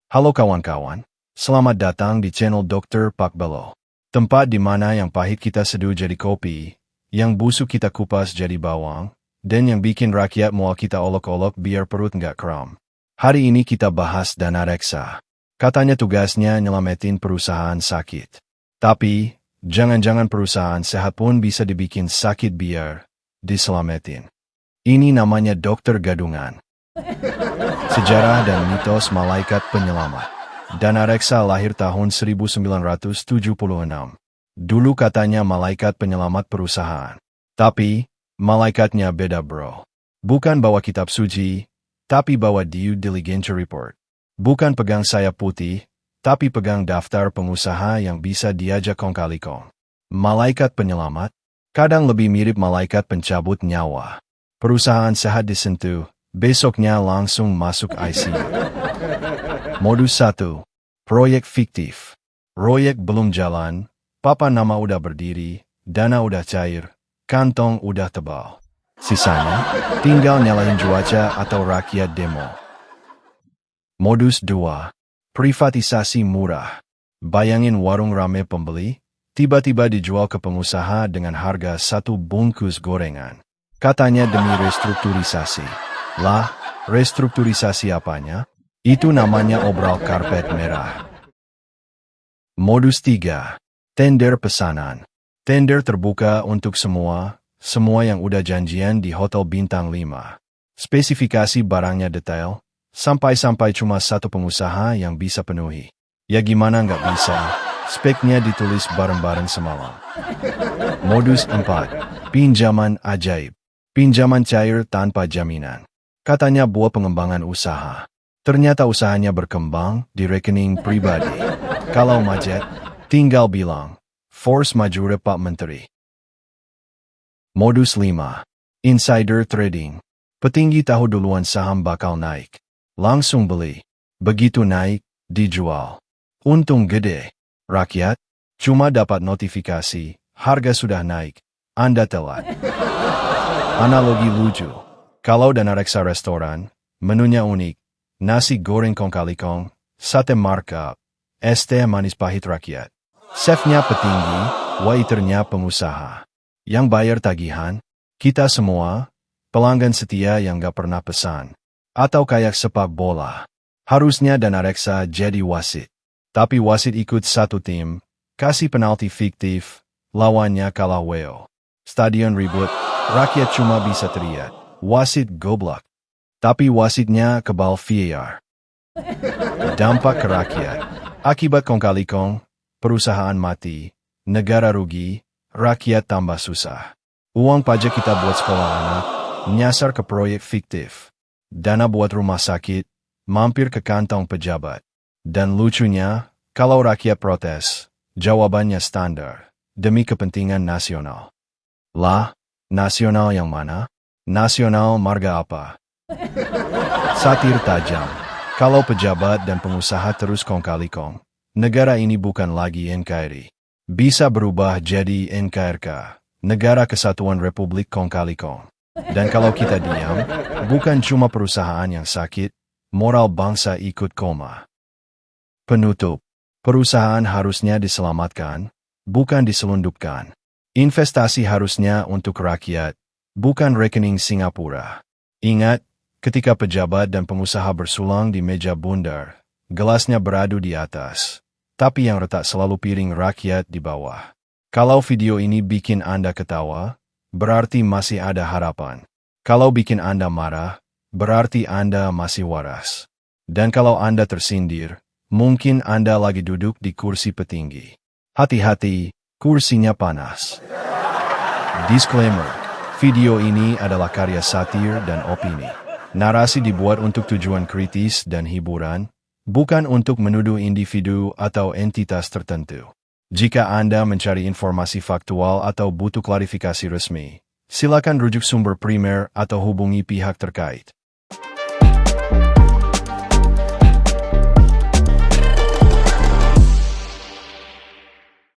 Halo kawan-kawan, selamat datang di channel Dr. Pak Belo. Tempat di mana yang pahit kita seduh jadi kopi, yang busuk kita kupas jadi bawang, dan yang bikin rakyat mual kita olok-olok biar perut nggak kram. Hari ini kita bahas dana reksa. Katanya tugasnya nyelamatin perusahaan sakit. Tapi, jangan-jangan perusahaan sehat pun bisa dibikin sakit biar diselamatin. Ini namanya dokter gadungan. Sejarah dan mitos malaikat penyelamat. Dana reksa lahir tahun 1976. Dulu katanya malaikat penyelamat perusahaan. Tapi, malaikatnya beda bro. Bukan bawa kitab suci, tapi bawa due diligence report. Bukan pegang sayap putih, tapi pegang daftar pengusaha yang bisa diajak kong kali kong. Malaikat penyelamat, kadang lebih mirip malaikat pencabut nyawa. Perusahaan sehat disentuh, besoknya langsung masuk ICU. Modus 1. Proyek fiktif. Proyek belum jalan, papa nama udah berdiri, dana udah cair, kantong udah tebal. Sisanya, tinggal nyalahin cuaca atau rakyat demo. Modus 2. Privatisasi murah. Bayangin warung rame pembeli, tiba-tiba dijual ke pengusaha dengan harga satu bungkus gorengan. Katanya demi restrukturisasi. Lah, restrukturisasi apanya? Itu namanya obral karpet merah. Modus 3. Tender pesanan. Tender terbuka untuk semua yang udah janjian di hotel bintang 5. Spesifikasi barangnya detail, sampai cuma satu pengusaha yang bisa penuhi. Ya gimana nggak bisa, speknya ditulis bareng-bareng semalam. Modus 4. Pinjaman ajaib. Pinjaman cair tanpa jaminan. Katanya buat pengembangan usaha. Ternyata usahanya berkembang di rekening pribadi. Kalau macet, tinggal bilang, force majeure Pak Menteri. Modus 5. Insider trading. Petinggi tahu duluan saham bakal naik. Langsung beli. Begitu naik, dijual. Untung gede. Rakyat, cuma dapat notifikasi, harga sudah naik. Anda telat. Analogi lucu. Kalau dana reksa restoran, menunya unik. Nasi goreng kong kali kong, sate markup, es teh manis pahit rakyat. Chefnya petinggi, waiternya pengusaha. Yang bayar tagihan, kita semua, pelanggan setia yang gak pernah pesan. Atau kayak sepak bola. Harusnya dana reksa jadi wasit. Tapi wasit ikut satu tim, kasih penalti fiktif, lawannya kalah weo. Stadion ribut, rakyat cuma bisa teriak, wasit goblok. Tapi wasitnya kebal VAR. Dampak ke rakyat. Akibat kong kali kong, perusahaan mati, negara rugi, rakyat tambah susah. Uang pajak kita buat sekolah anak, nyasar ke proyek fiktif. Dana buat rumah sakit, mampir ke kantong pejabat. Dan lucunya, kalau rakyat protes, jawabannya standar, demi kepentingan nasional. Lah, nasional yang mana? Nasional marga apa? Satir tajam. Kalau pejabat dan pengusaha terus kong kali kong, negara ini bukan lagi NKRI. Bisa berubah jadi NKRK, Negara Kesatuan Republik Kong Kali Kong. Dan kalau kita diam, bukan cuma perusahaan yang sakit, moral bangsa ikut koma. Penutup. Perusahaan harusnya diselamatkan, bukan diselundupkan. Investasi harusnya untuk rakyat, bukan rekening Singapura. Ingat, ketika pejabat dan pengusaha bersulang di meja bundar, gelasnya beradu di atas, tapi yang retak selalu piring rakyat di bawah. Kalau video ini bikin Anda ketawa, berarti masih ada harapan. Kalau bikin Anda marah, berarti Anda masih waras. Dan kalau Anda tersindir, mungkin Anda lagi duduk di kursi petinggi. Hati-hati, kursinya panas. Disclaimer, video ini adalah karya satir dan opini. Narasi dibuat untuk tujuan kritis dan hiburan, bukan untuk menuduh individu atau entitas tertentu. Jika Anda mencari informasi faktual atau butuh klarifikasi resmi, silakan rujuk sumber primer atau hubungi pihak terkait.